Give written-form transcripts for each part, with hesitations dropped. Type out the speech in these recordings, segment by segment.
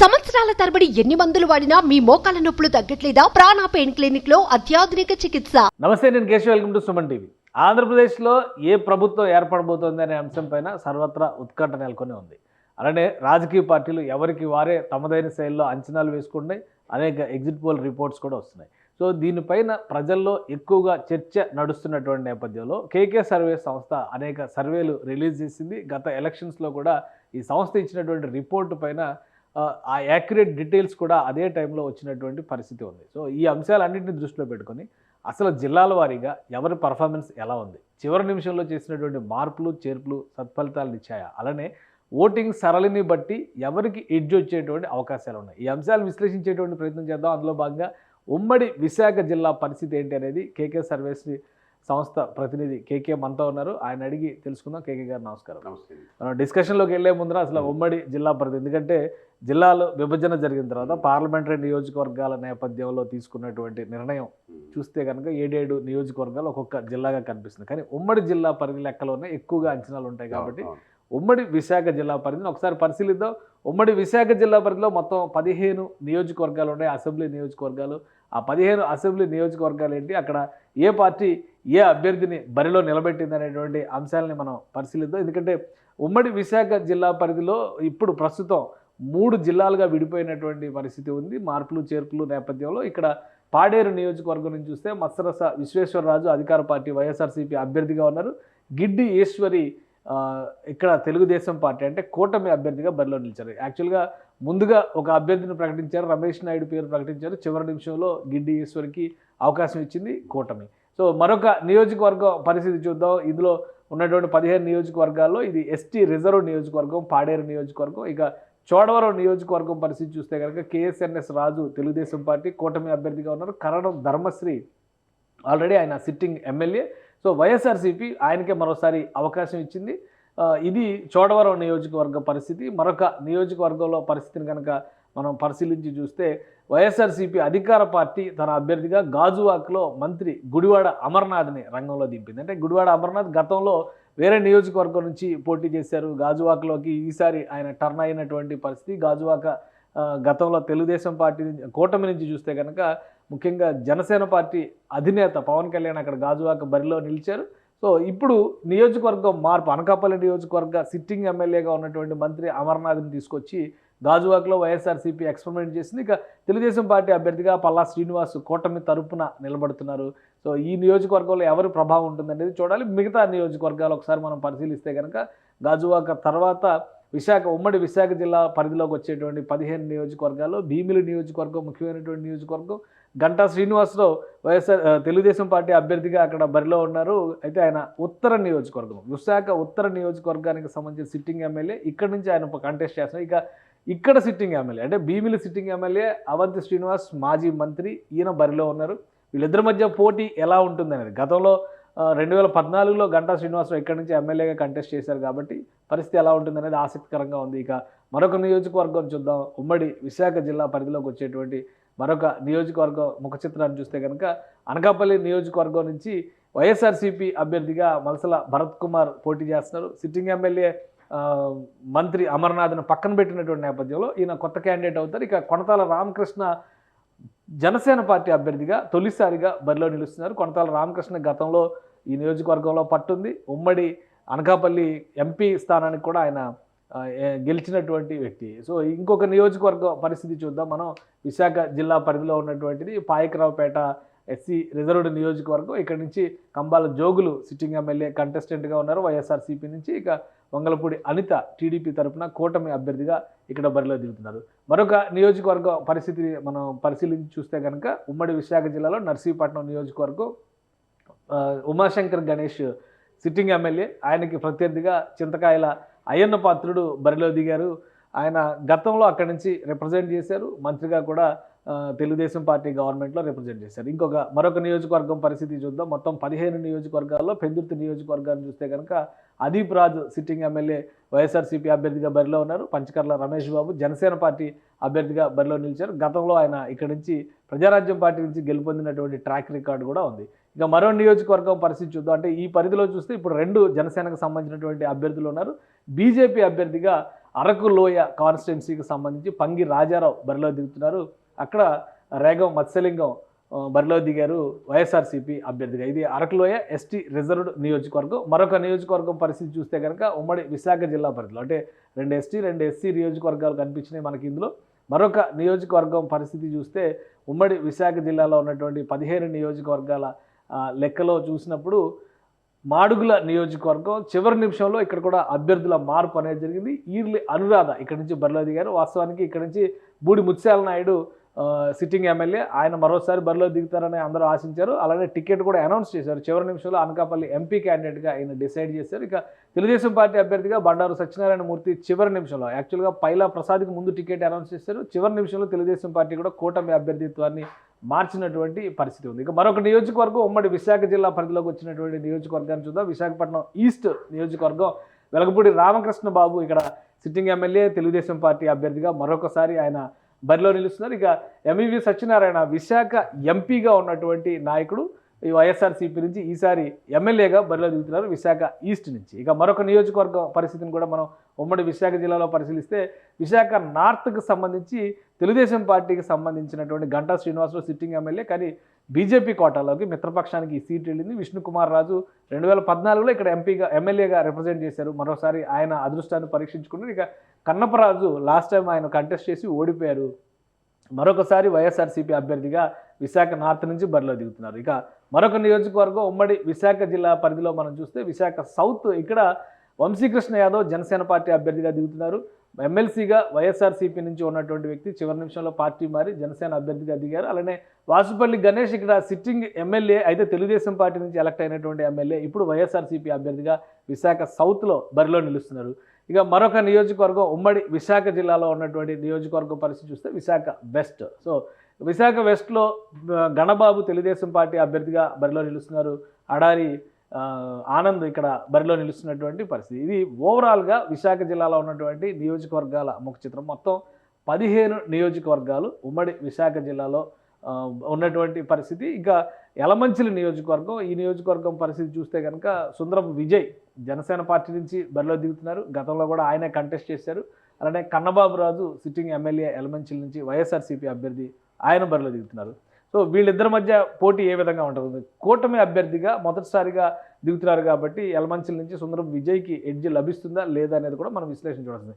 సంవత్సరాల తరబడి ఎన్ని మందులు వాడినా మీ మోకాల నొప్పులు తగ్గట్లేదా? ప్రాణ పెయిన్ క్లినిక్ లో అత్యాధునిక చికిత్స. నమస్తే, నేను Keshav. Welcome to Suman TV. ఆంధ్రప్రదేశ్లో ఏ ప్రభుత్వం ఏర్పడబోతోంది అనే అంశం పైన సర్వత్రా ఉత్కంఠ నెలకొని ఉంది. అలానే రాజకీయ పార్టీలు ఎవరికి వారే తమదైన శైలిలో అంచనాలు వేసుకుంటాయి. అనేక ఎగ్జిట్ పోల్ రిపోర్ట్స్ కూడా వస్తున్నాయి. సో దీనిపైన ప్రజల్లో ఎక్కువగా చర్చ నడుస్తున్నటువంటి నేపథ్యంలో కేకే సర్వే సంస్థ అనేక సర్వేలు రిలీజ్ చేసింది. గత ఎలక్షన్స్లో కూడా ఈ సంస్థ ఇచ్చినటువంటి రిపోర్టు పైన ఆ యాక్యురేట్ డీటెయిల్స్ కూడా అదే టైంలో వచ్చినటువంటి పరిస్థితి ఉంది. సో ఈ అంశాలన్నింటినీ దృష్టిలో పెట్టుకొని అసలు జిల్లాల వారీగా ఎవరి పర్ఫార్మెన్స్ ఎలా ఉంది, చివరి నిమిషంలో చేసినటువంటి మార్పులు చేర్పులు సత్ఫలితాలను ఇచ్చాయా, అలానే ఓటింగ్ సరళిని బట్టి ఎవరికి ఎడ్జ్ వచ్చేటువంటి అవకాశాలు ఉన్నాయి. ఈ అంశాలు విశ్లేషించేటువంటి ప్రయత్నం చేద్దాం. అందులో భాగంగా ఉమ్మడి విశాఖ జిల్లా పరిస్థితి ఏంటి అనేది కేకే సర్వేస్ సంస్థ ప్రతినిధి కేకే మనతో ఉన్నారు. ఆయన అడిగి తెలుసుకుందాం. కేకే గారు నమస్కారం. నమస్తే. మనం డిస్కషన్లోకి వెళ్లే ముందర అసలు ఉమ్మడి జిల్లా పరిస్థితి, ఎందుకంటే జిల్లాలు విభజన జరిగిన తర్వాత పార్లమెంటరీ నియోజకవర్గాల నేపథ్యంలో తీసుకున్నటువంటి నిర్ణయం చూస్తే కనుక 7 నియోజకవర్గాలు ఒక్కొక్క జిల్లాగా కనిపిస్తుంది. కానీ ఉమ్మడి జిల్లా పరిధి లెక్కలోనే ఎక్కువగా అంచనాలు ఉంటాయి కాబట్టి ఉమ్మడి విశాఖ జిల్లా పరిధిని ఒకసారి పరిశీలిద్దాం. ఉమ్మడి విశాఖ జిల్లా పరిధిలో మొత్తం 15 నియోజకవర్గాలు ఉన్నాయి, అసెంబ్లీ నియోజకవర్గాలు. ఆ 15 అసెంబ్లీ నియోజకవర్గాలు ఏంటి, అక్కడ ఏ పార్టీ ఏ అభ్యర్థిని బరిలో నిలబెట్టింది అనేటువంటి అంశాలని మనం పరిశీలిద్దాం. ఎందుకంటే ఉమ్మడి విశాఖ జిల్లా పరిధిలో ఇప్పుడు ప్రస్తుతం 3 జిల్లాలుగా విడిపోయినటువంటి పరిస్థితి ఉంది. మార్పులు చేర్పులు నేపథ్యంలో ఇక్కడ పాడేరు నియోజకవర్గం నుంచి చూస్తే మత్సరస విశ్వేశ్వరరాజు అధికార పార్టీ వైఎస్ఆర్సీపీ అభ్యర్థిగా ఉన్నారు. గిడ్డి ఈశ్వరి ఇక్కడ తెలుగుదేశం పార్టీ అంటే కూటమి అభ్యర్థిగా బరిలో నిలిచారు. యాక్చువల్గా ముందుగా ఒక అభ్యర్థిని ప్రకటించారు, రమేష్ నాయుడు పేరు ప్రకటించారు. చివరి నిమిషంలో గిడ్డి ఈశ్వరికి అవకాశం ఇచ్చింది కూటమి. సో మరొక నియోజకవర్గం పరిస్థితి చూద్దాం. ఇందులో ఉన్నటువంటి 15 నియోజకవర్గాల్లో ఇది ఎస్టీ రిజర్వ్ నియోజకవర్గం పాడేరు నియోజకవర్గం. ఇక చోడవరం నియోజకవర్గం పరిస్థితి చూస్తే కనుక కేఎస్ఎన్ఎస్ రాజు తెలుగుదేశం పార్టీ కూటమి అభ్యర్థిగా ఉన్నారు. కరణం ధర్మశ్రీ ఆల్రెడీ ఆయన సిట్టింగ్ ఎమ్మెల్యే. సో వైఎస్ఆర్సీపీ ఆయనకే మరోసారి అవకాశం ఇచ్చింది. ఇది చోడవరం నియోజకవర్గ పరిస్థితి. మరొక నియోజకవర్గంలో పరిస్థితిని కనుక మనం పరిశీలించి చూస్తే వైఎస్ఆర్సీపీ అధికార పార్టీ తన అభ్యర్థిగా గాజువాక్లో మంత్రి గుడివాడ అమర్నాథ్ని రంగంలో దింపింది. అంటే గుడివాడ అమర్నాథ్ గతంలో వేరే నియోజకవర్గం నుంచి పోటీ చేశారు. గాజువాక్లోకి ఈసారి ఆయన టర్న్ అయినటువంటి పరిస్థితి. గాజువాక గతంలో తెలుగుదేశం పార్టీ కూటమి నుంచి చూస్తే కనుక ముఖ్యంగా జనసేన పార్టీ అధినేత పవన్ కళ్యాణ్ అక్కడ గాజువాక బరిలో నిలిచారు. సో ఇప్పుడు నియోజకవర్గం మార్పు, అనకాపల్లి నియోజకవర్గ సిట్టింగ్ ఎమ్మెల్యేగా ఉన్నటువంటి మంత్రి అమర్నాథ్ని తీసుకొచ్చి గాజువాకలో వైఎస్ఆర్సీపీ ఎక్స్పెరిమెంట్ చేసింది. ఇక తెలుగుదేశం పార్టీ అభ్యర్థిగా పల్లా శ్రీనివాస్ కూటమి తరపున నిలబడుతున్నారు. సో ఈ నియోజకవర్గంలో ఎవరి ప్రభావం ఉంటుందనేది చూడాలి. మిగతా నియోజకవర్గాలు ఒకసారి మనం పరిశీలిస్తే కనుక గాజువాక తర్వాత ఉమ్మడి విశాఖ జిల్లా పరిధిలోకి వచ్చేటువంటి 15 నియోజకవర్గాల్లో భీమిలి నియోజకవర్గం ముఖ్యమైనటువంటి నియోజకవర్గం. గంటా శ్రీనివాసరావు తెలుగుదేశం పార్టీ అభ్యర్థిగా అక్కడ బరిలో ఉన్నారు. అయితే ఆయన ఉత్తర నియోజకవర్గం, విశాఖ ఉత్తర నియోజకవర్గానికి సంబంధించిన సిట్టింగ్ ఎమ్మెల్యే. ఇక్కడ నుంచి ఆయన కంటెస్ట్ చేస్తున్నారు. ఇక ఇక్కడ సిట్టింగ్ ఎమ్మెల్యే అంటే భీమిలి సిట్టింగ్ ఎమ్మెల్యే అవంతి శ్రీనివాస్ మాజీ మంత్రి, ఈయన బరిలో ఉన్నారు. వీళ్ళిద్దరి మధ్య పోటీ ఎలా ఉంటుందనేది గతంలో 2014లో గంటా శ్రీనివాసరావు ఇక్కడి నుంచి ఎమ్మెల్యేగా కంటెస్ట్ చేశారు కాబట్టి పరిస్థితి ఎలా ఉంటుందనేది ఆసక్తికరంగా ఉంది. ఇక మరొక నియోజకవర్గం చూద్దాం. ఉమ్మడి విశాఖ జిల్లా పరిధిలోకి వచ్చేటువంటి మరొక నియోజకవర్గం ముఖ చిత్రాన్ని చూస్తే కనుక అనకాపల్లి నియోజకవర్గం నుంచి వైఎస్ఆర్సీపీ అభ్యర్థిగా మలసల భరత్ కుమార్ పోటీ చేస్తున్నారు. సిట్టింగ్ ఎమ్మెల్యే మంత్రి అమర్నాథ్ను పక్కన పెట్టినటువంటి నేపథ్యంలో ఈయన కొత్త క్యాండిడేట్ అవుతారు. ఇక కొనతాల రామకృష్ణ జనసేన పార్టీ అభ్యర్థిగా తొలిసారిగా బరిలో నిలుస్తున్నారు. కొనతాల రామకృష్ణ గతంలో ఈ నియోజకవర్గంలో పట్టుంది. ఉమ్మడి అనకాపల్లి ఎంపీ స్థానానికి కూడా ఆయన గెలిచినటువంటి వ్యక్తి. సో ఇంకొక నియోజకవర్గం పరిస్థితి చూద్దాం మనం. విశాఖ జిల్లా పరిధిలో ఉన్నటువంటిది పాయకరావుపేట ఎస్సీ రిజర్వ్డ్ నియోజకవర్గం. ఇక్కడ నుంచి కంబాల జోగులు సిట్టింగ్ ఎమ్మెల్యే కంటెస్టెంట్గా ఉన్నారు వైఎస్ఆర్సీపీ నుంచి. ఇక వంగలపూడి అనిత టీడీపీ తరఫున కూటమి అభ్యర్థిగా ఇక్కడ బరిలో దిగుతున్నారు. మరొక నియోజకవర్గం పరిస్థితిని మనం పరిశీలించి చూస్తే కనుక ఉమ్మడి విశాఖ జిల్లాలో నర్సీపట్నం నియోజకవర్గం ఉమాశంకర్ గణేష్ సిట్టింగ్ ఎమ్మెల్యే, ఆయనకి ప్రత్యర్థిగా చింతకాయల అయ్యన్న పాత్రుడు బరిలో దిగారు. ఆయన గతంలో అక్కడి నుంచి రిప్రజెంట్ చేశారు, మంత్రిగా కూడా తెలుగుదేశం పార్టీ గవర్నమెంట్లో రిప్రజెంట్ చేశారు. మరొక నియోజకవర్గం పరిస్థితి చూద్దాం. మొత్తం 15 నియోజకవర్గాల్లో పెందుర్తి నియోజకవర్గాన్ని చూస్తే కనుక అదీప్ రాజు సిట్టింగ్ ఎమ్మెల్యే వైఎస్ఆర్సీపీ అభ్యర్థిగా బరిలో ఉన్నారు. పంచకర్ల రమేష్ బాబు జనసేన పార్టీ అభ్యర్థిగా బరిలో నిలిచారు. గతంలో ఆయన ఇక్కడి నుంచి ప్రజారాజ్యం పార్టీ నుంచి గెలుపొందినటువంటి ట్రాక్ రికార్డు కూడా ఉంది. ఇక మరో నియోజకవర్గం పరిస్థితి చూద్దాం. అంటే ఈ పరిధిలో చూస్తే ఇప్పుడు 2 జనసేనకు సంబంధించినటువంటి అభ్యర్థులు ఉన్నారు. బీజేపీ అభ్యర్థిగా అరకు లోయ కాన్స్టిట్యున్సీకి సంబంధించి పంగి రాజారావు బరిలో దిగుతున్నారు. అక్కడ రేగం మత్స్యలింగం బరిలో దిగారు వైఎస్ఆర్సీపీ అభ్యర్థిగా. ఇది అరకులోయ ఎస్టీ రిజర్వ్డ్ నియోజకవర్గం. మరొక నియోజకవర్గం పరిస్థితి చూస్తే కనుక ఉమ్మడి విశాఖ జిల్లా పరిధిలో అంటే 2 ఎస్టీ 2 ఎస్సీ నియోజకవర్గాలు కనిపించినాయి మనకి. ఇందులో మరొక నియోజకవర్గం పరిస్థితి చూస్తే ఉమ్మడి విశాఖ జిల్లాలో ఉన్నటువంటి 15 నియోజకవర్గాల లెక్కలో చూసినప్పుడు మాడుగుల నియోజకవర్గం చివరి నిమిషంలో ఇక్కడ కూడా అభ్యర్థుల మార్పు అనేది జరిగింది. ఈర్లి అనురాధ ఇక్కడ నుంచి బరిలో దిగారు. వాస్తవానికి ఇక్కడ నుంచి బూడి ముత్యాల నాయుడు సిట్టింగ్ ఎమ్మెల్యే, ఆయన మరోసారి బరిలో దిగుతారని అందరూ ఆశించారు. అలానే టికెట్ కూడా అనౌన్స్ చేశారు. చివరి నిమిషంలో అనకాపల్లి ఎంపీ క్యాండిడేట్గా ఆయన డిసైడ్ చేశారు. ఇక తెలుగుదేశం పార్టీ అభ్యర్థిగా బండారు సత్యనారాయణ మూర్తి చివరి నిమిషంలో, యాక్చువల్గా పైలా ప్రసాద్కి ముందు టికెట్ అనౌన్స్ చేశారు. చివరి నిమిషంలో తెలుగుదేశం పార్టీ కూడా కూటమి అభ్యర్థిత్వాన్ని మార్చినటువంటి పరిస్థితి ఉంది. ఇక మరొక నియోజకవర్గం ఉమ్మడి విశాఖ జిల్లా పరిధిలోకి వచ్చినటువంటి నియోజకవర్గాన్ని చూద్దాం. విశాఖపట్నం ఈస్ట్ నియోజకవర్గం వెలగపూడి రామకృష్ణ బాబు ఇక్కడ సిట్టింగ్ ఎమ్మెల్యే, తెలుగుదేశం పార్టీ అభ్యర్థిగా మరొకసారి ఆయన బరిలో నిలుస్తున్నారు. ఇక ఎంఈవి సత్యనారాయణ విశాఖ ఎంపీగా ఉన్నటువంటి నాయకుడు ఈ వైఎస్ఆర్సీపీ నుంచి ఈసారి ఎమ్మెల్యేగా బరిలో దిగుతున్నారు విశాఖ ఈస్ట్ నుంచి. ఇక మరొక నియోజకవర్గం పరిస్థితిని కూడా మనం ఉమ్మడి విశాఖ జిల్లాలో పరిశీలిస్తే విశాఖ నార్త్కి సంబంధించి తెలుగుదేశం పార్టీకి సంబంధించినటువంటి గంటా శ్రీనివాసరావు సిట్టింగ్ ఎమ్మెల్యే, కానీ బీజేపీ కోటాలోకి మిత్రపక్షానికి ఈ సీట్ వెళ్ళింది. విష్ణుకుమార్ రాజు 2014లో ఇక్కడ ఎమ్మెల్యేగా రిప్రజెంట్ చేశారు. మరోసారి ఆయన అదృష్టాన్ని పరీక్షించుకున్నారు. ఇక కన్నపరాజు లాస్ట్ టైం ఆయన కంటెస్ట్ చేసి ఓడిపోయారు. మరొకసారి వైఎస్ఆర్సీపీ అభ్యర్థిగా విశాఖ నార్త్ నుంచి బరిలో దిగుతున్నారు. ఇక మరొక నియోజకవర్గం ఉమ్మడి విశాఖ జిల్లా పరిధిలో మనం చూస్తే విశాఖ సౌత్, ఇక్కడ వంశీకృష్ణ యాదవ్ జనసేన పార్టీ అభ్యర్థిగా దిగుతున్నారు. ఎమ్మెల్సీగా వైఎస్ఆర్సీపీ నుంచి ఉన్నటువంటి వ్యక్తి చివరి నిమిషంలో పార్టీ మారి జనసేన అభ్యర్థిగా దిగారు. అలానే వాసుపల్లి గణేష్ ఇక్కడ సిట్టింగ్ ఎమ్మెల్యే, అయితే తెలుగుదేశం పార్టీ నుంచి ఎలక్ట్ అయినటువంటి ఎమ్మెల్యే, ఇప్పుడు వైఎస్ఆర్సీపీ అభ్యర్థిగా విశాఖ సౌత్లో బరిలో నిలుస్తున్నారు. ఇక మరొక నియోజకవర్గం ఉమ్మడి విశాఖ జిల్లాలో ఉన్నటువంటి నియోజకవర్గం పరిస్థితి చూస్తే విశాఖ వెస్ట్. సో విశాఖ వెస్ట్లో గణబాబు తెలుగుదేశం పార్టీ అభ్యర్థిగా బరిలో నిలుస్తున్నారు. అడారి ఆనంద్ ఇక్కడ బరిలో నిలుస్తున్నటువంటి పరిస్థితి. ఇది ఓవరాల్గా విశాఖ జిల్లాలో ఉన్నటువంటి నియోజకవర్గాల ముఖ చిత్రం. మొత్తం 15 నియోజకవర్గాలు ఉమ్మడి విశాఖ జిల్లాలో ఉన్నటువంటి పరిస్థితి. ఇంకా యలమంచిలి నియోజకవర్గం, ఈ నియోజకవర్గం పరిస్థితి చూస్తే కనుక సుందరం విజయ్ జనసేన పార్టీ నుంచి బరిలో దిగుతున్నారు. గతంలో కూడా ఆయనే కంటెస్ట్ చేశారు. అలానే కన్నబాబు రాజు సిట్టింగ్ ఎమ్మెల్యే యలమంచిలి నుంచి వైఎస్ఆర్సీపీ అభ్యర్థి, ఆయన బరిలో దిగుతున్నారు. సో వీళ్ళిద్దరి మధ్య పోటీ ఏ విధంగా ఉంటుంది? కూటమి అభ్యర్థిగా మొదటిసారిగా దిగుతున్నారు కాబట్టి యలమంచిలి నుంచి సుందరం విజయ్కి ఎడ్జ్ లభిస్తుందా లేదా అనేది కూడా మనం విశ్లేషించవలసింది.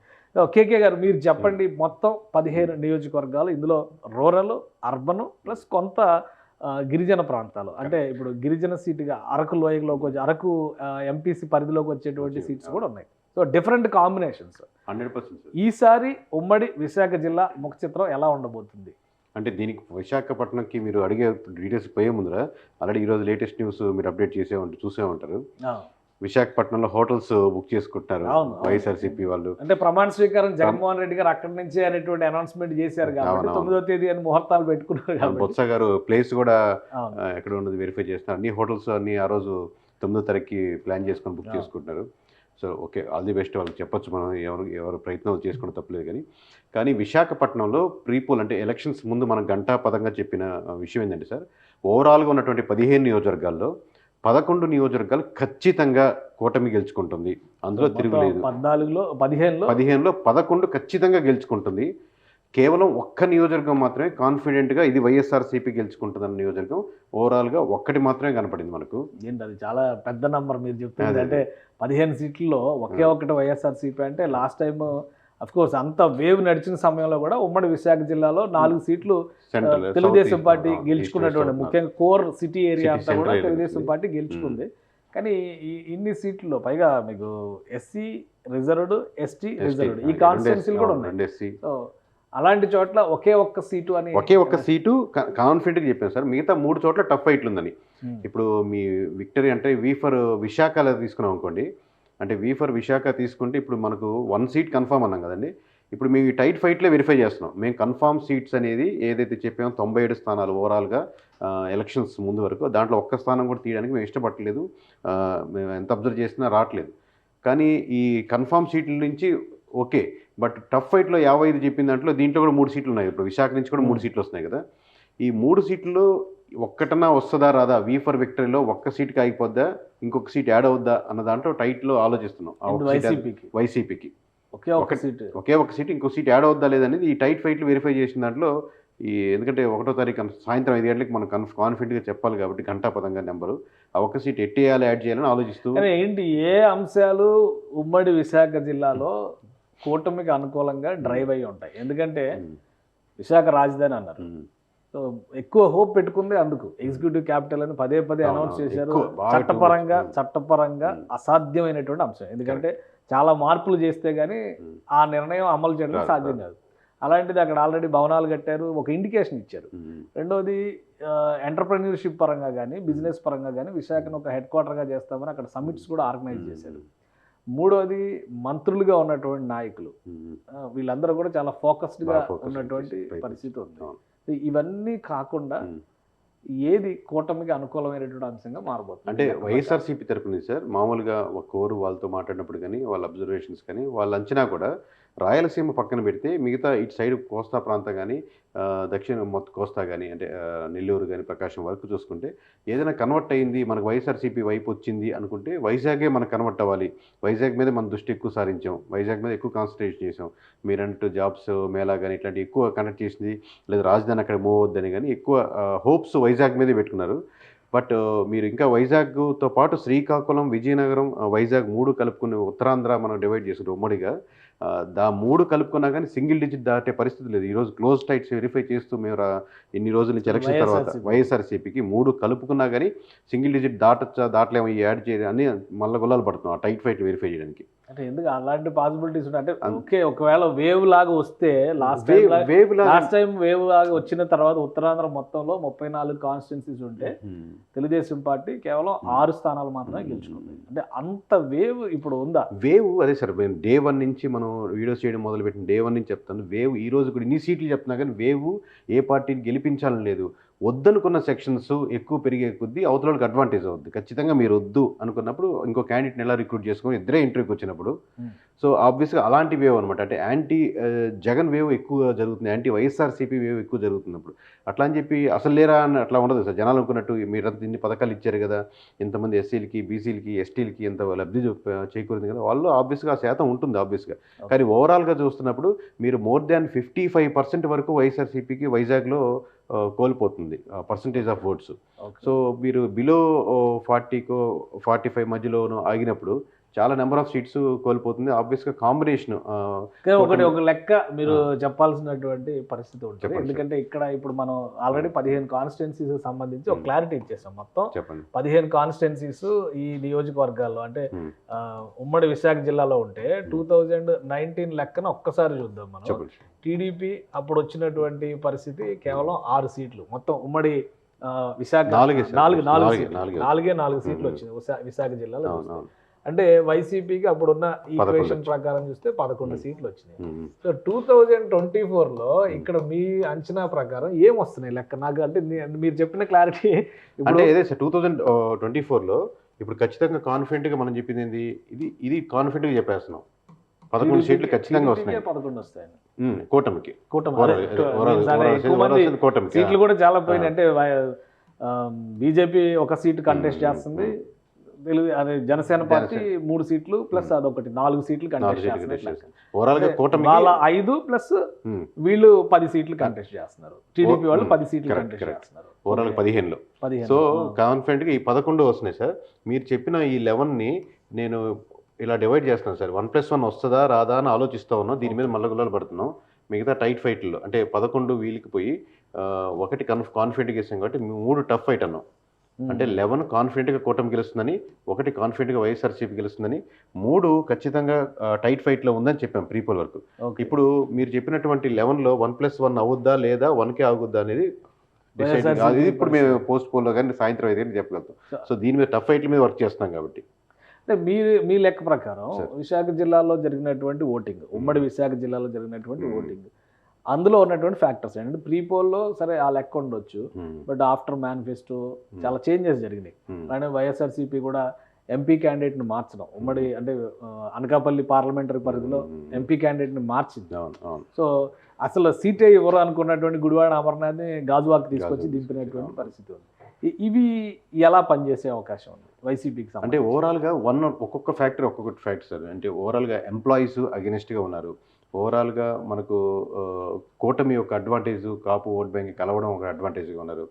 కేకే గారు మీరు చెప్పండి, మొత్తం 15 నియోజకవర్గాలు, ఇందులో రూరల్, అర్బన్ ప్లస్ కొంత గిరిజన ప్రాంతాలు, అంటే ఇప్పుడు గిరిజన సీటుగా అరకు లోయలోకి వచ్చి అరకు ఎంపీసీ పరిధిలోకి వచ్చేటువంటి సీట్స్ కూడా ఉన్నాయి. So different combinations. 100% ఈసారి ఉమ్మడి విశాఖ జిల్లా ముఖ చిత్రం ఎలా ఉండబోతుంది? అంటే దీనికి విశాఖపట్నంకి మీరు అడిగే డీటెయిల్స్ పోయే ముందర ఆల్రెడీ ఈరోజు లేటెస్ట్ న్యూస్ మీరు అప్డేట్ చూసే ఉంటారు. విశాఖపట్నంలో హోటల్స్ బుక్ చేసుకుంటున్నారు వైఎస్ఆర్సీపీ వాళ్ళు. అంటే ప్రమాణ స్వీకారం జగన్మోహన్ రెడ్డి గారు అక్కడి నుంచి అనేటువంటి అనౌన్స్మెంట్ చేశారు కాబట్టి 9వ తేదీ అని ముహూర్తాలు పెట్టుకున్నారు. బొత్స గారు ప్లేస్ కూడా ఎక్కడ ఉన్నది వెరిఫై చేస్తున్నారు. అన్ని హోటల్స్ అన్ని ఆ రోజు 9వ తారీఖుకి ప్లాన్ చేసుకొని బుక్ చేసుకుంటున్నారు. So okay, all the best వాళ్ళకి చెప్పొచ్చు. మనం ఎవరు ప్రయత్నం చేసుకోవడం తప్పలేదు. కానీ విశాఖపట్నంలో ప్రీపోల్ అంటే ఎలక్షన్స్ ముందు మనం గంటాపదంగా చెప్పిన విషయం ఏంటంటే సార్, ఓవరాల్గా ఉన్నటువంటి 15 నియోజకవర్గాల్లో 11 నియోజకవర్గాలు ఖచ్చితంగా కూటమి గెలుచుకుంటుంది. అందులో తిరుగులేదు. 15లో 11 ఖచ్చితంగా గెలుచుకుంటుంది. కేవలం ఒక్క నియోజకవర్గం మాత్రమే కాన్ఫిడెంట్గా ఇది వైఎస్ఆర్సీపీ గెలుచుకుంటుందన్న నియోజకవర్గం ఓవరాల్గా ఒక్కటి మాత్రమే కనపడింది మనకు. ఏంటి అది చాలా పెద్ద నంబర్ మీరు చెప్తుంది. అంటే 15 సీట్లలో ఒకే ఒక్కటి వైఎస్ఆర్సీపీ అంటే లాస్ట్ టైం అఫ్కోర్స్ అంత వేవ్ నడిచిన సమయంలో కూడా ఉమ్మడి విశాఖ జిల్లాలో 4 సీట్లు తెలుగుదేశం పార్టీ గెలుచుకున్నటువంటి, ముఖ్యంగా కోర్ సిటీ ఏరియా అంతా కూడా తెలుగుదేశం పార్టీ గెలుచుకుంది. కానీ ఇన్ని సీట్లలో పైగా మీకు ఎస్సీ రిజర్వ్డ్, ఎస్టీ రిజర్వ్డ్ ఈ కాన్స్టిట్యున్సీలు కూడా ఉన్నాయి. సో అలాంటి చోట్ల ఒకే ఒక్క సీటు కాన్ఫిడెంట్గా చెప్పాను సార్. మిగతా 3 చోట్ల టఫ్ ఫైట్లు ఉందని. ఇప్పుడు మీ విక్టరీ అంటే వి ఫర్ విశాఖలో తీసుకున్నాం అనుకోండి, అంటే వి ఫర్ విశాఖ తీసుకుంటే ఇప్పుడు మనకు 1 సీట్ కన్ఫామ్ అన్నాం కదండి. ఇప్పుడు మేము ఈ టైట్ ఫైట్లే వెరిఫై చేస్తున్నాం. మేము కన్ఫామ్ సీట్స్ అనేది ఏదైతే చెప్పామో 97 స్థానాలు ఓవరాల్గా ఎలక్షన్స్ ముందు వరకు, దాంట్లో ఒక్క స్థానం కూడా తీయడానికి మేము ఇష్టపడలేదు. మేము ఎంత అబ్జర్వ్ చేసినా రావట్లేదు. కానీ ఈ కన్ఫామ్ సీట్ల నుంచి ఓకే, బట్ టఫ్ ఫైట్లో 55 చెప్పిన దాంట్లో దీంట్లో కూడా 3 సీట్లు ఉన్నాయి. ఇప్పుడు విశాఖ నుంచి కూడా 3 సీట్లు వస్తున్నాయి కదా. ఈ 3 సీట్లు ఒక్కటన్నా వస్తుందా రాదా, వి ఫర్ విక్టరీలో ఒక్క సీట్కి ఆగిపోద్దా, ఇంకొక సీట్ యాడ్ అవుద్దా అన్న దాంట్లో టైట్లో ఆలోచిస్తున్నాం వైసీపీకి. ఒకే ఒక సీటు. ఒకే ఒక సీట్ ఇంకో సీట్ యాడ్ అవుద్దా లేదనేది ఈ టైట్ ఫైట్లు వెరిఫై చేసిన దాంట్లో ఎందుకంటే 1వ తారీఖు సాయంత్రం 5 గంటలకు మనం కాన్ఫిడెంట్గా చెప్పాలి కాబట్టి ఘంటాపథంగా నెంబరు ఆ ఒక్క సీట్ ఎట్టేయాలి యాడ్ చేయాలని ఆలోచిస్తూ. కానీ ఏంటి ఏ అంశాలు ఉమ్మడి విశాఖ జిల్లాలో కూటమికి అనుకూలంగా డ్రైవ్ అయ్యి ఉంటాయి? ఎందుకంటే విశాఖ రాజధాని అన్నారు, సో ఎక్కువ హోప్ పెట్టుకుంది అందుకు. ఎగ్జిక్యూటివ్ క్యాపిటల్ అని పదే పదే అనౌన్స్ చేశారు. చట్టపరంగా అసాధ్యమైనటువంటి అంశం, ఎందుకంటే చాలా మార్పులు చేస్తే గానీ ఆ నిర్ణయం అమలు చేయడం సాధ్యం కాదు. అలాంటిది అక్కడ ఆల్రెడీ భవనాలు కట్టారు, ఒక ఇండికేషన్ ఇచ్చారు. రెండోది ఎంటర్ప్రెన్యూర్షిప్ పరంగా కానీ బిజినెస్ పరంగా కానీ విశాఖను ఒక హెడ్ క్వార్టర్గా చేస్తామని అక్కడ సమ్మిట్స్ కూడా ఆర్గనైజ్ చేశారు. మూడోది మంత్రులుగా ఉన్నటువంటి నాయకులు వీళ్ళందరూ కూడా చాలా ఫోకస్డ్గా ఉన్నటువంటి పరిస్థితి ఉంది. ఇవన్నీ కాకుండా ఏది కూటమికి అనుకూలమైనటువంటి అంశంగా మారబోతుంది? అంటే వైఎస్ఆర్సీపీ తరపున సార్ మామూలుగా ఒక కోరు వాళ్ళతో మాట్లాడినప్పుడు కానీ వాళ్ళ అబ్జర్వేషన్స్ కానీ వాళ్ళ అంచనా కూడా రాయలసీమ పక్కన పెడితే మిగతా ఇటు సైడ్ కోస్తా ప్రాంతం కానీ దక్షిణ మొత్తం కోస్తా కానీ అంటే నెల్లూరు కానీ ప్రకాశం వరకు చూసుకుంటే ఏదైనా కన్వర్ట్ అయింది మనకు వైఎస్ఆర్సీపీ వైపు వచ్చింది అనుకుంటే వైజాగే మనకు కన్వర్ట్ అవ్వాలి, వైజాగ్ మీద మన దృష్టి ఎక్కువ సారించాం, వైజాగ్ మీద ఎక్కువ కాన్సన్ట్రేట్ చేసాం, మీరంటూ జాబ్స్ మేళా కానీ ఇట్లాంటి ఎక్కువ కనెక్ట్ చేసింది, లేదా రాజధాని అక్కడ మూవ్ అవుద్దని కానీ ఎక్కువ హోప్స్ వైజాగ్ మీదే పెట్టుకున్నారు. బట్ మీరు ఇంకా వైజాగ్తో పాటు శ్రీకాకుళం, విజయనగరం, వైజాగ్ 3 కలుపుకుని ఉత్తరాంధ్ర మనం డివైడ్ చేసుకుంటాం ఉమ్మడిగా. 3 కలుపుకున్నా కానీ సింగిల్ డిజిట్ దాటే పరిస్థితి లేదు. ఈరోజు క్లోజ్ టైట్స్ వెరిఫై చేస్తూ మేము ఇన్ని రోజుల నుంచి ఎలక్షన్ తర్వాత వైఎస్ఆర్సీపీకి 3 కలుపుకున్నా కానీ సింగిల్ డిజిట్ దాటలేమో యాడ్ చేయాలి అని మళ్ళీ గుల్లాలు పడుతున్నాం ఆ టైట్ ఫైట్ వెరిఫై చేయడానికి. అంటే ఎందుకు అలాంటి పాసిబిలిటీస్ ఉంటాయి అంటే ఓకే, ఒకవేళ వేవ్ లాగా వస్తే లాస్ట్ టైం వేవ్ లాగా వచ్చిన తర్వాత ఉత్తరాంధ్ర మొత్తంలో 34 కాన్స్టిట్యున్సీస్ ఉంటే తెలుగుదేశం పార్టీ కేవలం 6 స్థానాలు మాత్రమే గెలుచుకుంది. అంటే అంత వేవ్ ఇప్పుడు ఉందా? వేవ్ అదే సార్, డే 1 నుంచి మనం వీడియోస్ చేయడం మొదలుపెట్టిన డే 1 నుంచి చెప్తాను. వేవ్ ఈ రోజు కూడా ఇన్ని సీట్లు చెప్తున్నా కానీ వేవ్ ఏ పార్టీని గెలిపించాలని లేదు. వద్దనుకున్న సెక్షన్స్ ఎక్కువ పెరిగే కొద్దీ అవతలకి అడ్వాంటేజ్ అవుద్ది. ఖచ్చితంగా మీరు వద్దు అనుకున్నప్పుడు ఇంకో క్యాండిడేట్ని ఎలా రిక్రూట్ చేసుకొని ఇద్దరే ఇంటర్వ్యూకి వచ్చినప్పుడు సో ఆబ్వియస్గా అలాంటి వేవ్ అనమాట. అంటే యాంటీ జగన్ వేవ్ ఎక్కువ జరుగుతుంది, యాంటీ వైఎస్ఆర్సీపీ వేవ్ ఎక్కువ జరుగుతున్నప్పుడు అట్లా అని చెప్పి అసలు లేరా అని అట్లా ఉండదు సార్. జనాలు అనుకున్నట్టు మీరంతా ఇన్ని పథకాలు ఇచ్చారు కదా, ఇంతమంది ఎస్సీలకి, బీసీలకి, ఎస్టీలకి ఎంత లబ్ధి చేకూరింది కదా, వాళ్ళు ఆబ్వియస్గా ఆ శాతం ఉంటుంది ఆబ్వియస్గా. కానీ ఓవరాల్గా చూస్తున్నప్పుడు మీరు మోర్ దాన్ 55% వరకు వైఎస్ఆర్సీపీకి వైజాగ్లో కోల్పోతుంది పర్సంటేజ్ ఆఫ్ ఓట్స్. సో మీరు బిలో 40కో 45 మధ్యలోనూ ఆగినప్పుడు చాలా నెంబర్ ఆఫ్ సీట్స్ కోల్పోతుంది. ఆబ్వియస్గా కాంబినేషన్ ఒక లెక్క మీరు చెప్పాల్సినటువంటి పరిస్థితి ఉంటుంది. ఎందుకంటే ఇక్కడ ఇప్పుడు మనం ఆల్రెడీ 15 కాన్స్టిట్యున్సీస్ సంబంధించి ఒక క్లారిటీ ఇచ్చేసాం. మొత్తం 15 కాన్స్టిట్యున్సీస్ ఈ నియోజకవర్గాల్లో అంటే ఉమ్మడి విశాఖ జిల్లాలో ఉంటే 2019 లెక్కన ఒక్కసారి చూద్దాం మనం. టీడీపీ అప్పుడు వచ్చినటువంటి పరిస్థితి కేవలం 6 సీట్లు మొత్తం ఉమ్మడి విశాఖ 4 సీట్లు వచ్చినాయి విశాఖ జిల్లాలో. అంటే వైసీపీకి అప్పుడున్న ఈక్వేషన్ ప్రకారం చూస్తే 11 సీట్లు వచ్చినాయి. సో 2024లో ఇక్కడ మీ అంచనా ప్రకారం ఏం వస్తున్నాయి లెక్క? నాకు అంటే మీరు చెప్పిన క్లారిటీ అంటే ఏదే సార్ 2024లో ఇప్పుడు ఖచ్చితంగా కాన్ఫిడెంట్గా మనం చెప్పింది ఏంది, ఇది కాన్ఫిడెంట్గా చెప్పేస్తున్నాం 11 సీట్లు ఖచ్చితంగా వస్తున్నాయి. 11 వస్తాయి కూటమికి. సీట్లు కూడా చాలా పోయినాయి. అంటే బీజేపీ ఒక సీటు కంటెస్ట్ చేస్తుంది, అదే జనసేన పార్టీ 3 సీట్లు ప్లస్ అదొకటి 4 సీట్లు కంటెస్ట్ చేస్తున్నారు. వాళ్ళ 5 ప్లస్ వీళ్ళు 10 సీట్లు కంటెస్ట్ చేస్తున్నారు. టీడీపీ వాళ్ళు 10 సీట్లు కంటెస్ట్ చేస్తున్నారు. ఓవరాల్ 15లో. సో కాన్ఫిడెంట్గా ఈ 11 వస్తున్నాయి సార్. మీరు చెప్పిన ఈ 11ని నేను ఇలా డివైడ్ చేస్తున్నాను సార్. 1+1 వస్తుందా రాదా అని ఆలోచిస్తూ ఉన్నాం. దీని మీద మల్ల గుల్లాలు పడుతున్నాం. మిగతా టైట్ ఫైట్లో అంటే 11 వీళ్ళకి పోయి 1 కాన్ఫిడెంట్గా ఇస్తాం కాబట్టి 3 టఫ్ ఫైట్ అన్నాం. అంటే 11 కాన్ఫిడెంట్గా కూటమి గెలుస్తుందని, 1 కాన్ఫిడెంట్గా వైఎస్ఆర్సీపీ గెలుస్తుందని, 3 ఖచ్చితంగా టైట్ ఫైట్లో ఉందని చెప్పాం ప్రీపోల్ వరకు. ఇప్పుడు మీరు చెప్పినటువంటి 11లో 1+1 అవుద్దా లేదా 1కే ఆగుద్దా అనేది డిసైడ్ అది ఇప్పుడు మేము పోస్ట్ పోల్లో కానీ సాయంత్రం 5 గంటలకు చెప్పగలుగుతాం. సో దీని మీద టఫ్ ఫైట్ల మీద వర్క్ చేస్తున్నాం కాబట్టి. అంటే మీ లెక్క ప్రకారం విశాఖ జిల్లాలో జరిగినటువంటి ఓటింగ్, ఉమ్మడి విశాఖ జిల్లాలో జరిగినటువంటి ఓటింగ్, అందులో ఉన్నటువంటి ఫ్యాక్టర్స్ ఏంటంటే ప్రీపోల్లో సరే ఆ లెక్క ఉండొచ్చు, బట్ ఆఫ్టర్ మేనిఫెస్టో చాలా చేంజెస్ జరిగినాయి. అలానే వైఎస్ఆర్సీపీ కూడా ఎంపీ క్యాండిడేట్ని మార్చడం, ఉమ్మడి అంటే అనకాపల్లి పార్లమెంటరీ పరిధిలో ఎంపీ క్యాండిడేట్ని మార్చింది. సో అసలు సీటే ఎవరు అనుకున్నటువంటి గుడివాడ అమర్నాథ్ని గాజువాక్ తీసుకొచ్చి దింపినటువంటి పరిస్థితి ఉంది. ఇవి ఎలా పనిచేసే అవకాశం ఉంది వైసీపీకి అంటే ఓవరాల్గా ఒక్కొక్క ఫ్యాక్టర్ సార్. అంటే ఓవరాల్గా ఎంప్లాయీస్ అగెనిస్ట్గా ఉన్నారు. ఓవరాల్గా మనకు కూటమి యొక్క అడ్వాంటేజ్, కాపు ఓట్ బ్యాంక్ కలవడం ఒక అడ్వాంటేజ్గా ఉన్నారు.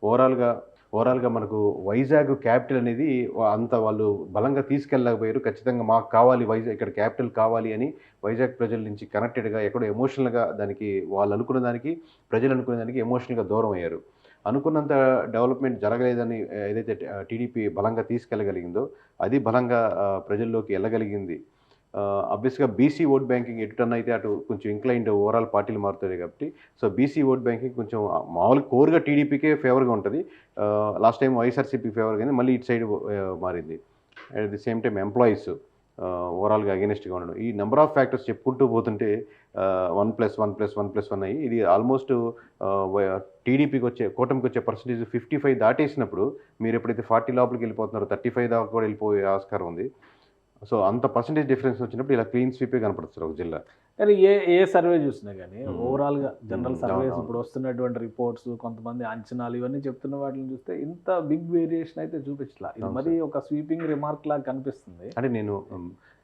ఓవరాల్గా మనకు వైజాగ్ క్యాపిటల్ అనేది అంత వాళ్ళు బలంగా తీసుకెళ్ళలేకపోయారు. ఖచ్చితంగా మాకు కావాలి వైజాగ్, ఇక్కడ క్యాపిటల్ కావాలి అని వైజాగ్ ప్రజల నుంచి కనెక్టెడ్గా ఎక్కడో ఎమోషనల్గా దానికి వాళ్ళు అనుకున్న దానికి, ప్రజలు అనుకున్న దానికి ఎమోషనల్గా దూరం అయ్యారు. అనుకున్నంత డెవలప్మెంట్ జరగలేదని ఏదైతే టీడీపీ బలంగా తీసుకెళ్ళగలిగిందో అది బలంగా ప్రజల్లోకి వెళ్ళగలిగింది. ఆబ్వియస్గా బీసీ ఓట్ బ్యాంకింగ్ ఎటుటన్నా అయితే అటు కొంచెం ఇంక్లైన్డ్ ఓవరాల్ పార్టీలు మారుతాయి కాబట్టి, సో బీసీ ఓట్ బ్యాంకింగ్ కొంచెం మామూలు కోర్గా టీడీపీకే ఫేవర్గా ఉంటుంది. లాస్ట్ టైం వైఎస్ఆర్సీపీ ఫేవర్ కానీ మళ్ళీ ఇటు సైడ్ మారింది. At the same time employees ఓవరాల్గా అగెనిస్ట్గా ఉండడం, ఈ నెంబర్ ఆఫ్ ఫ్యాక్టర్స్ చెప్పుకుంటూ పోతుంటే 1+1+1+1 అయ్యి ఇది ఆల్మోస్ట్ టీడీపీకి కూటమికి వచ్చే పర్సంటేజ్ 55 దాటేసినప్పుడు మీరు ఎప్పుడైతే 40 లోపలికి వెళ్ళిపోతున్నారో 35 దాకా కూడా వెళ్ళిపోయే ఆస్కారం ఉంది. సో అంత పర్సంటేజ్ డిఫరెన్స్ వచ్చినప్పుడు ఇలా క్లీన్ స్వీపే కనపడుతుంది ఒక జిల్లా. కానీ ఏ సర్వే చూసినా కానీ ఓవరాల్గా జనరల్ సర్వేస్ ఇప్పుడు వస్తున్నటువంటి రిపోర్ట్స్, కొంతమంది అంచనాలు ఇవన్నీ చెప్తున్న వాటిని చూస్తే ఇంత బిగ్ వేరియేషన్ అయితే చూపించలా. ఇది మరి ఒక స్వీపింగ్ రిమార్క్ లాగా కనిపిస్తుంది.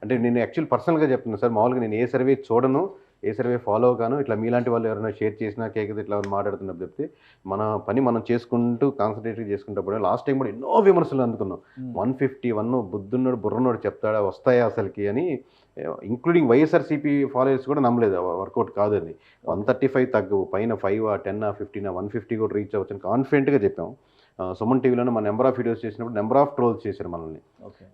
అంటే నేను యాక్చువల్ పర్సనల్గా చెప్తున్నాను సార్. మామూలుగా నేను ఏ సర్వే చూడను, ఏ సర్వే ఫాలో కాను. ఇట్లా మీలాంటి వాళ్ళు ఎవరైనా షేర్ చేసినా కేకది ఇట్లా మాట్లాడుతున్నప్పుడు చెప్తే మన పని మనం చేసుకుంటూ కాన్సన్ట్రేట్ చేసుకుంటప్పుడు లాస్ట్ టైం కూడా ఎన్నో విమర్శలు అందుకున్నాం. 151 బుద్ధున్నోడు బుర్రనోడు చెప్తాడా వస్తాయా అసలుకి అని, ఇంక్లూడింగ్ వైఎస్ఆర్సీపీ ఫాలోయర్స్ కూడా నమ్మలేదు వర్కౌట్ కాదని. 135 తగ్గు, పైన 5, 10, 15, 150 కూడా రీచ్ అవ్వచ్చని కాన్ఫిడెంట్గా చెప్పాం. సుమన్ టీవీలోనే మన నెంబర్ ఆఫ్ వీడియోస్ చేసినప్పుడు నెంబర్ ఆఫ్ ట్రోల్స్ చేశారు మనల్ని.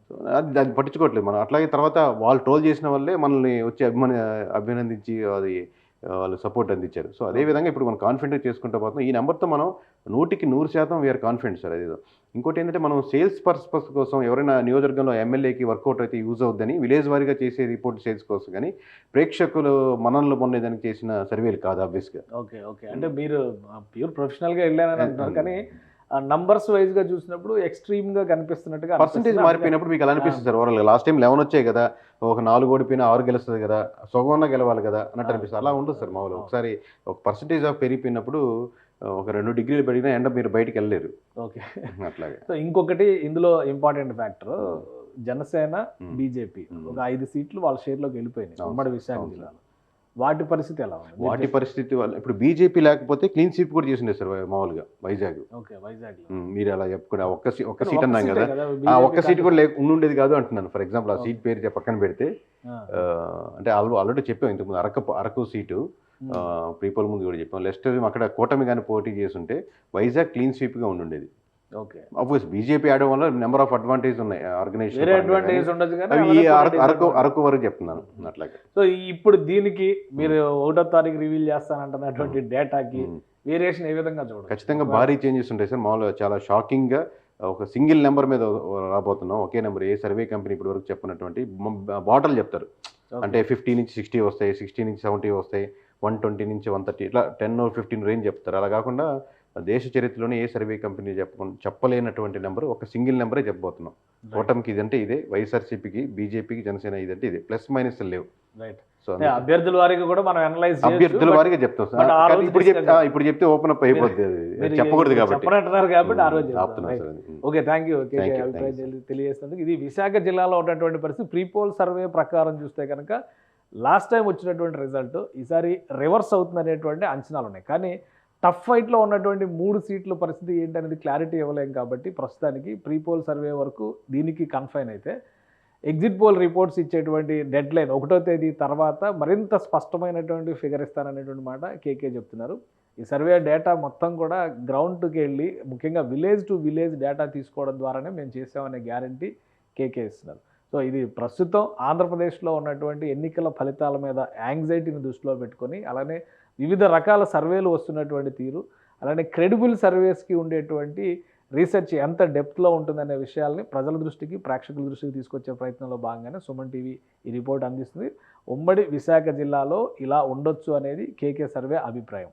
సో అది పట్టించుకోవట్లేదు మనం. అట్లాగే తర్వాత వాళ్ళు ట్రోల్ చేసిన వల్లే మనల్ని వచ్చి అభినందించి అది వాళ్ళు సపోర్ట్ అందించారు. సో అదేవిధంగా ఇప్పుడు మనం కాన్ఫిడెంట్గా చేసుకుంటూ పోతున్నాం. ఈ నెంబర్తో మనం 100% వీఆర్ కాన్ఫిడెంట్ సార్. అదేదో ఇంకోటి ఏంటంటే మనం సేల్స్ పర్పస్ కోసం ఎవరైనా నియోజకవర్గంలో ఎమ్మెల్యేకి వర్కౌట్ అయితే యూజ్ అవుద్దని విలేజ్ వారీగా చేసే రిపోర్ట్ సేల్స్ కోసం, కానీ ప్రేక్షకులు మనల్ని పొందేదానికి చేసిన సర్వేలు కాదు ఆబ్వియస్గా. ఓకే అంటే మీరు ప్యూర్ ప్రొఫెషనల్గా వెళ్ళారని అంటున్నారు, కానీ నంబర్స్ వైజ్ గా చూసినప్పుడు ఎక్స్ట్రీమ్ గా కనిపిస్తున్నట్టుగా పర్సెంటేజ్ మారిపోయినప్పుడు మీకు అలా అనిపిస్తుంది సార్. ఓవరాల్ లాస్ట్ టైం 11 వచ్చాయి కదా, ఒక 4 ఓడిపోయినా 6 గెలుస్తుంది కదా, సుగమన్నా గెలవాలి కదా అన్నట్టు అనిపిస్తుంది. అలా ఉండదు సార్ మామూలు. ఒకసారి ఒక పర్సెంటేజ్ ఆఫ్ పెరిగిపోయినప్పుడు ఒక 2 డిగ్రీలు పెరిగినా ఎండ మీరు బయటికి వెళ్ళలేరు. ఓకే అట్లాగే. సో ఇంకొకటి ఇందులో ఇంపార్టెంట్ ఫ్యాక్టర్, జనసేన బీజేపీ ఒక 5 సీట్లు వాళ్ళ షేర్లోకి వెళ్ళిపోయినాయి ఉమ్మడి విశాఖ జిల్లాలో. వాటి పరిస్థితి ఎలా ఉంది? వాటి పరిస్థితి వల్ల ఇప్పుడు బీజేపీ లేకపోతే క్లీన్ స్వీప్ కూడా చేసిండే సార్ మామూలుగా వైజాగ్. ఓకే వైజాగ్ మీరు అలా చెప్పుకునే ఒక్క సీట్ అన్నాం కదా, ఆ ఒక్క సీట్ కూడా ఉండేది కాదు అంటున్నాను. ఫర్ ఎగ్జాంపుల్ ఆ సీట్ పేరు పక్కన పెడితే, అంటే ఆల్రెడీ చెప్పాం ఇంతకుముందు అరకు సీటు ప్రీపోల్ ముందు కూడా చెప్పాం. లెస్టర్ అక్కడ కూటమి కానీ పోటీ చేస్తుంటే వైజాగ్ క్లీన్ స్వీప్గా ఉండుండేది. ఓకే ఆబ్వియస్ బీజేపీ ఆడడం వల్ల నెంబర్ ఆఫ్ అడ్వాంటేజ్ ఉన్నాయి ఆర్గనైజేషన్. అరకు వరకు చెప్తున్నాను అట్లాగే. సో ఇప్పుడు దీనికి మీరు 1వ తారీఖు రివీల్ చేస్తానంటున్నటువంటి డేటాకి వేరియేషన్ ఏ విధంగా చూడండి? ఖచ్చితంగా భారీ చేంజెస్ ఉంటాయి సార్. మామూలుగా చాలా షాకింగ్గా ఒక సింగిల్ నెంబర్ మీద రాబోతున్నాం. ఒకే నెంబర్, ఏ సర్వే కంపెనీ ఇప్పటి వరకు చెప్పినటువంటి బాటలు చెప్తారు. అంటే 50 నుంచి 60 వస్తాయి, 60 నుంచి 70 వస్తాయి, 120 నుంచి 130, ఇట్లా 10 or 15 రేంజ్ చెప్తారు. అలా కాకుండా దేశ చరిత్రలోనే ఏ సర్వే కంపెనీ చెప్పలేనటువంటి నెంబర్ ఒక సింగిల్ నెంబరే చెప్పబోతున్నాం. కూటమికి ఇదంటే ఇదే, వైఎస్ఆర్సీపీకి, బీజేపీకి, జనసేన ఇదంటే ఇదే, ప్లస్ మైనస్ లేవు. రైట్. సో అభ్యర్థుల వారికి కూడా మనం అనలైజ్ అభ్యర్థుల వారికి చెప్తాం సార్. ఇప్పుడు చెప్తే ఓపెన్ అప్ అయిపోద్ది, చెప్పకూడదు కాబట్టి ఆ రోజు ఆపుతున్నాం సార్. Okay, thank you. తెలియజేసినందుకు. ఇది విశాఖ జిల్లాలో ఉన్నటువంటి పరిస్థితి. ప్రీపోల్ సర్వే ప్రకారం చూస్తే కనుక లాస్ట్ టైం వచ్చినటువంటి రిజల్ట్ ఈసారి రివర్స్ అవుతుందనేటువంటి అంచనాలు ఉన్నాయి. కానీ టఫ్ ఫైట్లో ఉన్నటువంటి 3 సీట్ల పరిస్థితి ఏంటనేది క్లారిటీ ఇవ్వలేం కాబట్టి ప్రస్తుతానికి ప్రీపోల్ సర్వే వరకు దీనికి కన్ఫైన్ అయితే, ఎగ్జిట్ పోల్ రిపోర్ట్స్ ఇచ్చేటువంటి డెడ్ లైన్ 1వ తేదీ తర్వాత మరింత స్పష్టమైనటువంటి ఫిగర్ ఇస్తాననేటువంటి మాట కేకే చెప్తున్నారు. ఈ సర్వే డేటా మొత్తం కూడా గ్రౌండ్కి వెళ్ళి ముఖ్యంగా విలేజ్ టు విలేజ్ డేటా తీసుకోవడం ద్వారానే మేము చేసామనే గ్యారంటీ కేకే ఇస్తున్నారు. సో ఇది ప్రస్తుతం ఆంధ్రప్రదేశ్లో ఉన్నటువంటి ఎన్నికల ఫలితాల మీద యాంగ్జైటీని దృష్టిలో పెట్టుకొని, అలానే వివిధ రకాల సర్వేలు వస్తున్నటువంటి తీరు, అలానే క్రెడిబుల్ సర్వేస్కి ఉండేటువంటి రీసెర్చ్ ఎంత డెప్త్లో ఉంటుందనే విషయాల్ని ప్రజల దృష్టికి, ప్రేక్షకుల దృష్టికి తీసుకొచ్చే ప్రయత్నంలో భాగంగానే సుమన్ టీవీ ఈ రిపోర్ట్ అందిస్తుంది. ఉమ్మడి విశాఖ జిల్లాలో ఇలా ఉండొచ్చు అనేది కేకే సర్వే అభిప్రాయం.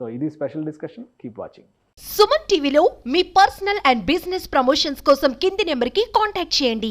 సో ఇది special discussion. Keep watching. Suman టీవీలో మీ పర్సనల్ అండ్ బిజినెస్ ప్రమోషన్స్ కోసం కింది నెంబర్కి కాంటాక్ట్ చేయండి.